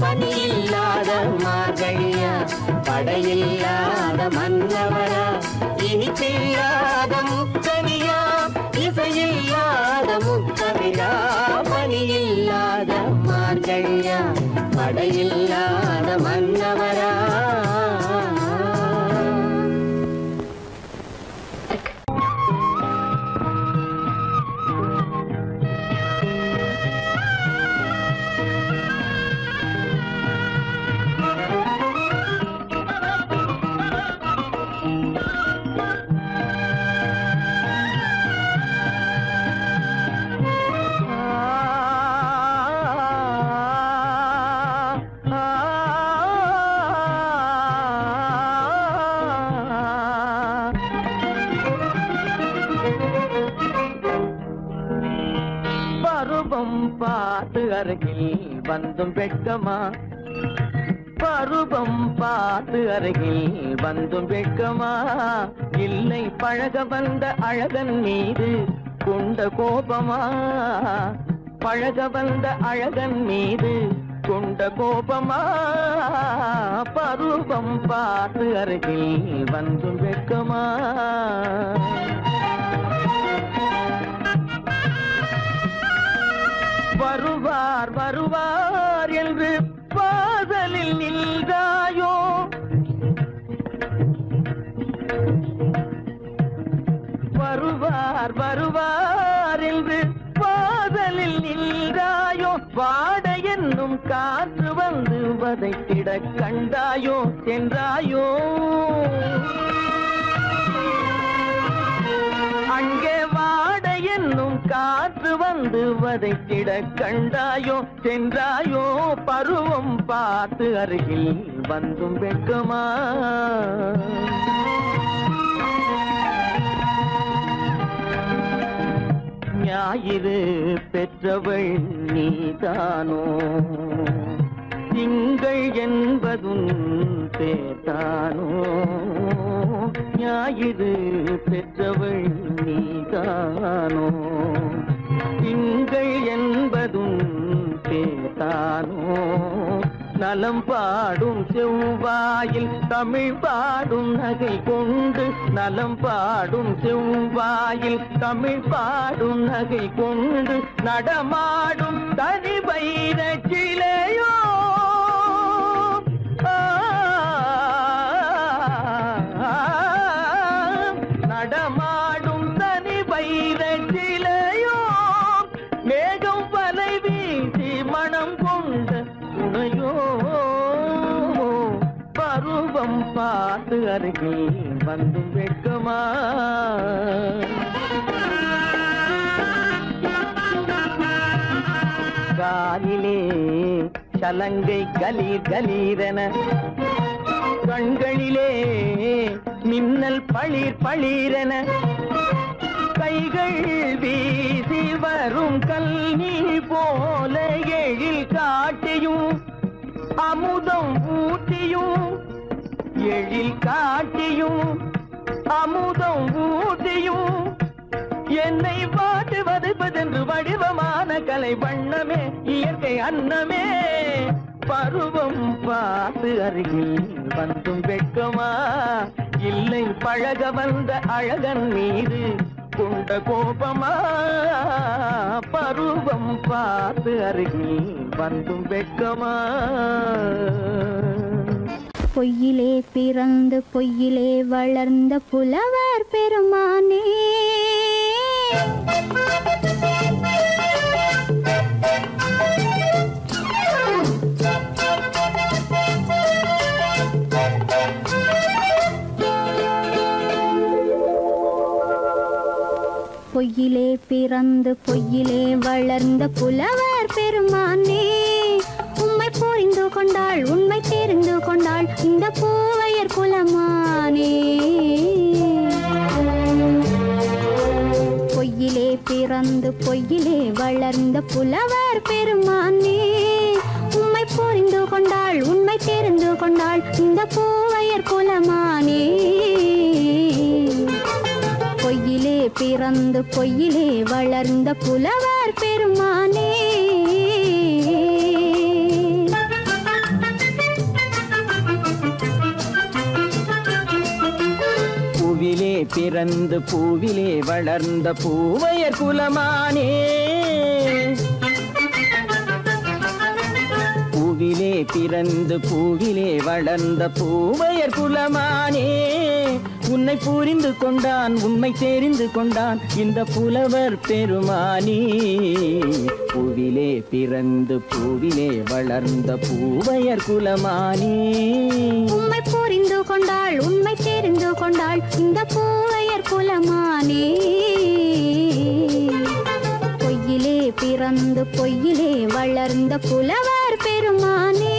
பனியில்லாத மார்கழியா படையில்லாத மன்னவரா இனிப்பில்லாத முக்கனியா இசையில்லாத முக்கமிழா பனியில்லாத மார்கழியா படையில்லாத மன்னவரா பார்த்து அருகில் வந்தும் வெட்கமா பருவம் பார்த்து அருகில் வந்தும் வெட்கமா இல்லை பழக வந்த அழகன் மீது கொண்ட கோபமா பழக வந்த அழகன் மீது கொண்ட கோபமா பருவம் பார்த்து அருகில் வந்தும் வெட்கமா வருவார் வருவார் என்று வாசலில் நின்றாயோ வருவார் வருவார் என்று வாசலில் நின்றாயோ வாட என்னும் காற்று வந்து வதைத்திட கண்டாயோ சென்றாயோ அங்கே வாட என்னும் காற்று வந்து வதைத்திட கண்டாயோ சென்றாயோ பருவம் பார்த்து அருகில் வந்தும் வெட்கமா ஞாயிறு பெற்றவள் நீதானோ திங்கள் என்பதும் பேத்தானோ ஞாயிறு பெற்றவள் நீதானோ திங்கள் என்பதும் பேத்தானோ நலம் பாடும் செவ்வாயில் தமிழ் பாடும் நகை கொண்டு நலம் பாடும் செவ்வாயில் தமிழ் பாடும் நகை கொண்டு நடமாடும் தனி வைர சிலையோ நடமாடும் தனி வைர சிலையோ மேகம் வலை வீசி மனம் கொண்ட துணையோ பருவம் பார்த்து அருகில் வந்தும் வெட்கமா காலிலே சலங்கை கலீர் கலீரென கண்களிலே மின்னல் பளிர் பளிரென கைகள் வீசி வரும் கல்நீர் போல எழில் காட்டியும் அமுதம் ஊட்டியும் எழில் காட்டியும் அமுதம் ஊட்டியும் என்னை பாட்டு வதைப்பதென்று வடிவமான கலை வண்ணமே இயற்கை அன்னமே பருவம் பார்த்து அருகில் வந்தும் வெட்கமா இல்லை பழக வந்த அழகன் மீது கொண்ட கோபமா பருவம் பார்த்து அருகில் வந்தும் வெட்கமா பொய்யிலே பிறந்து பொய்யிலே வளர்ந்த புலவர் பெருமானே பொய்யிலே பிறந்து பொய்யிலே வளர்ந்த புலவர் பெருமானே உம்மை புரிந்து கொண்டாள் உண்மை தெரிந்து கொண்டாள் இந்த பூவையர் குலமானே பொய்யிலே பிறந்து பொய்யிலே வளர்ந்த புலவர் பெருமானே உம்மை புரிந்து கொண்டாள் உண்மை தெரிந்து கொண்டாள் இந்த பூவையர் குலமானே பொய்யிலே பிறந்து பொய்யிலே வளர்ந்த புலவர் பெருமானே பூவிலே பிறந்து பூவிலே வளர்ந்த பூவையர் குலமானே பூவிலே பிறந்து பூவிலே வளர்ந்த பூவையர் குலமானே உன்னை புரிந்து கொண்டான் உண்மை தெரிந்து கொண்டான் இந்த புலவர் பெருமானே பூவிலே பிறந்து பூவிலே வளர்ந்த பூவையர் குலமானே உம்மை புரிந்து கொண்டாள் உண்மை தெரிந்து கொண்டாள் இந்த பூவையர் குலமானே பொய்யிலே பிறந்து பொய்யிலே வளர்ந்த புலவர் பெருமானே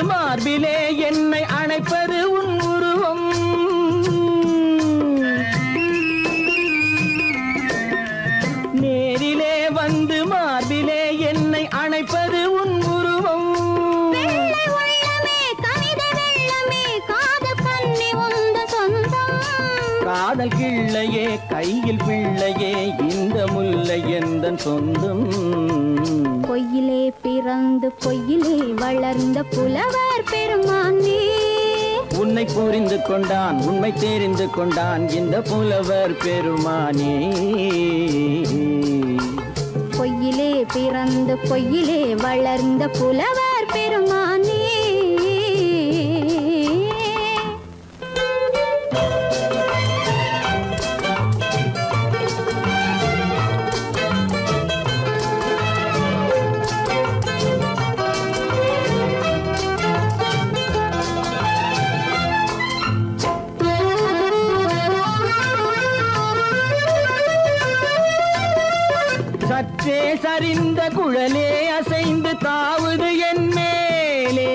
மார்பிலே என்னை அணைப்பது உன் உருவம் நேரிலே வந்து மார்பிலே என்னை அணைப்பது உன் உருவம் காதல் கிள்ளையே கையில் பிள்ளையே இந்த முல்லை எந்தன் சொந்தம் பொய்யிலே பிறந்து பொய்யிலே வளர்ந்த புலவர் பெருமானே உன்னை புரிந்து கொண்டான் உண்மை தெரிந்து கொண்டான் இந்த புலவர் பெருமானே பொய்யிலே பிறந்து பொய்யிலே வளர்ந்த புலவர் பெருமானே. சற்றே சரிந்த குழலே அசைந்து தாவுது என் மேலே.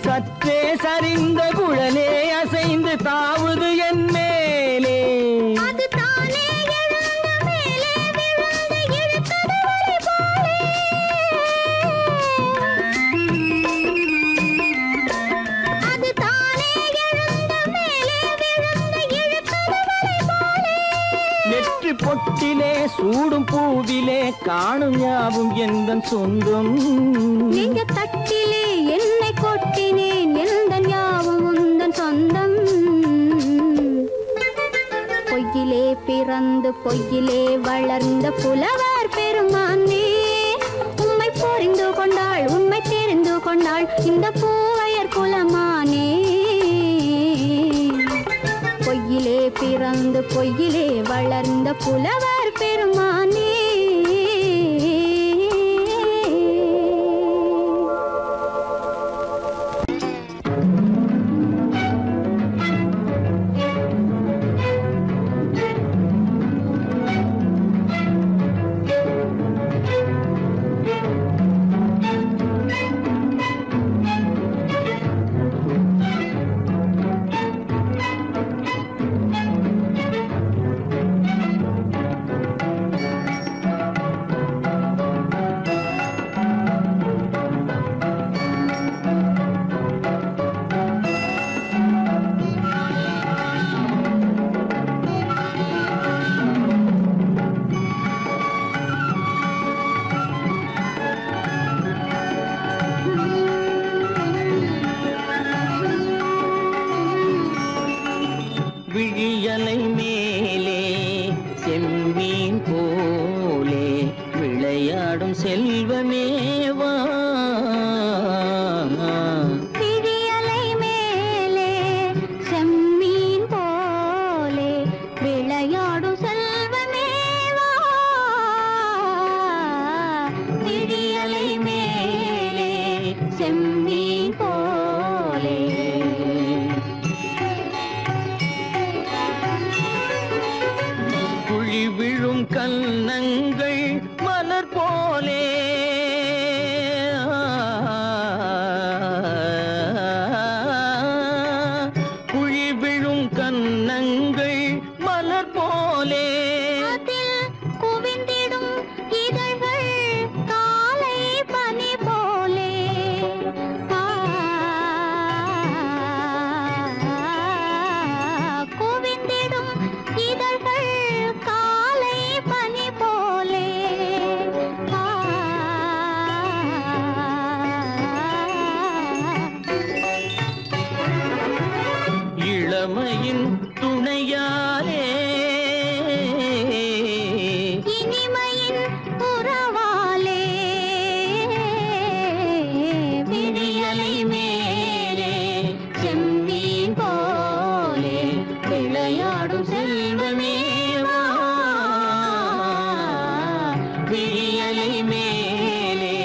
சற்றே சரிந்த குழலே அசைந்து தாவுது என் மேலே. அது தானே எழுந்த மேலே விழுந்து இழுத்தது வழி போலே. அது தானே எழுந்த மேலே விழுந்து இழுத்தது வழி போலே. நெற்றி பொட்டிலே சூடும் பூவிலே காணும் யாவும் எந்தன் சொந்தம். நெஞ்ச தட்டிலே என்னை கொட்டினேன் எந்தன் யாவும் உந்தன் சொந்தம். பொய்யிலே பிறந்து பொய்யிலே வளர்ந்த புலவர் பெருமானே. உம்மை புரிந்து கொண்டாள் உண்மை தெரிந்து கொண்டாள் இந்த பூவையர் குலமானே. பொய்யிலே பிறந்து பொய்யிலே வளர்ந்த புலவர் பெருமானே. விழியலை மேலே செம்மீன் போலே விளையாடும் செல்வமேவா. விழியலை மேலே செம்மீன் போலே விளையாடும் செல்வமேவா. விழியலை மேலே செம்மீன் போலே. குழி விழும் கன்னங்கள் மலர் போலே. குழி விழும் கன்னங்கள் மலர் போலே. அதில் குவிந்திடும் இதழ்கள் காலை பனி போலே. குவிந்திடும் இதழ்கள் காலை பனி போலே. இளமையின் துணையாலே இனிமையின் உறவாலே. விழியலை மேலே செம்மீன் போலே விளையாடும் செல்வமேவா. விழியலை மேலே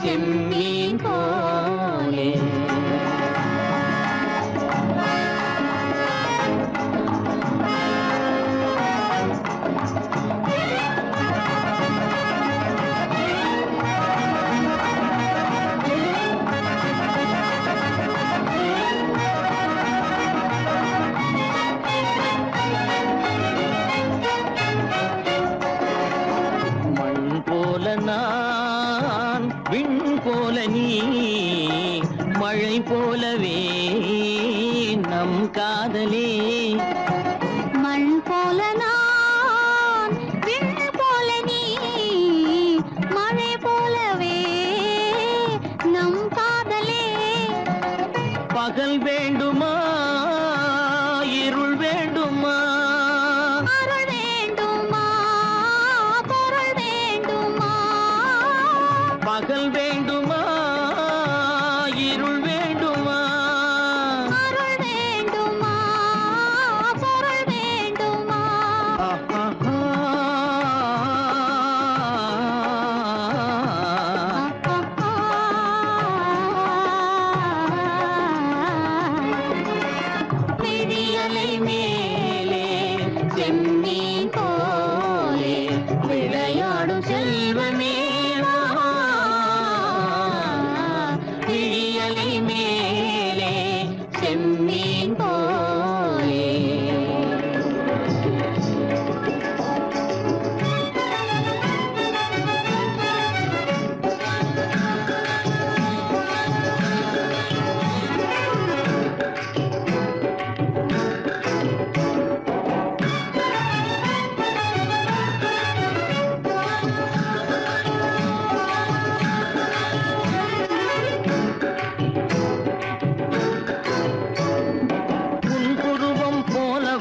செம்மீன் போலே. மண் போல நான் விண் போல நீ மழை போலவே நம் காதலே. மண் போல நான் விண் போல நீ மழை போலவே நம் காதலே. பகல் வேண்டுமா இருள் வேண்டுமா. அருள் பகல் வேண்டுமா இருள் வேண்டுமா அருள் வேண்டுமா பொருள் வேண்டுமா விழியலை மேலே செம்மீன் போலே விளையாடும் செல்வமே விழியலை மேலே செம்மீன் போலே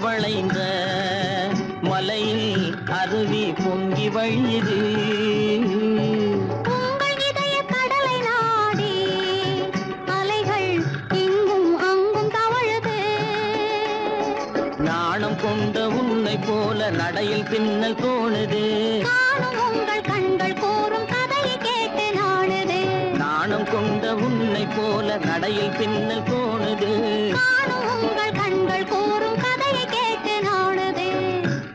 வளைந்த மலையில் அருவி பொங்கி வழியுது உங்கள் இதய கடலை நாடி அலைகள் இங்கும் அங்கும் தவழுது நாணம் கொண்ட உன்னை போல நடையில் பின்னல் தோணுது காணும் உங்கள் கண்கள் கூறும் கதையை கேட்டு நாடுது நாணம் கொண்ட உன்னை போல நடையில் பின்னல் தோணுது காணும் உங்கள் கண்கள் கூறும் கதையை கேட்டு நாடுது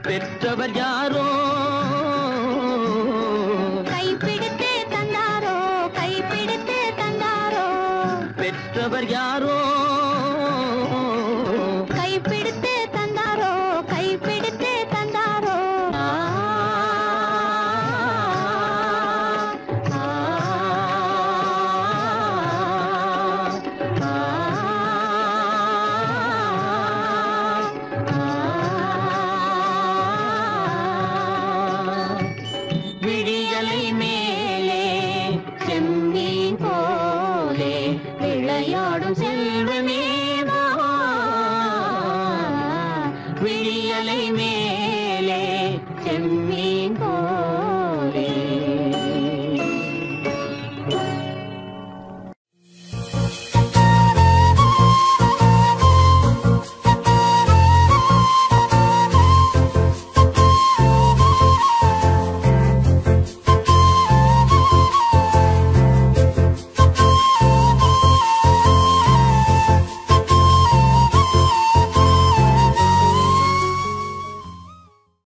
பெற்றவர் யாரோ கைப்பிடித்து தந்தாரோ கைப்பிடித்து தந்தாரோ பெற்றவர் யாரோ கைப்பிடித்து தந்தாரோ கைப்பிடித்து தந்தாரோ விழியலை மேலே செம்மீன் போலே விளையாடும்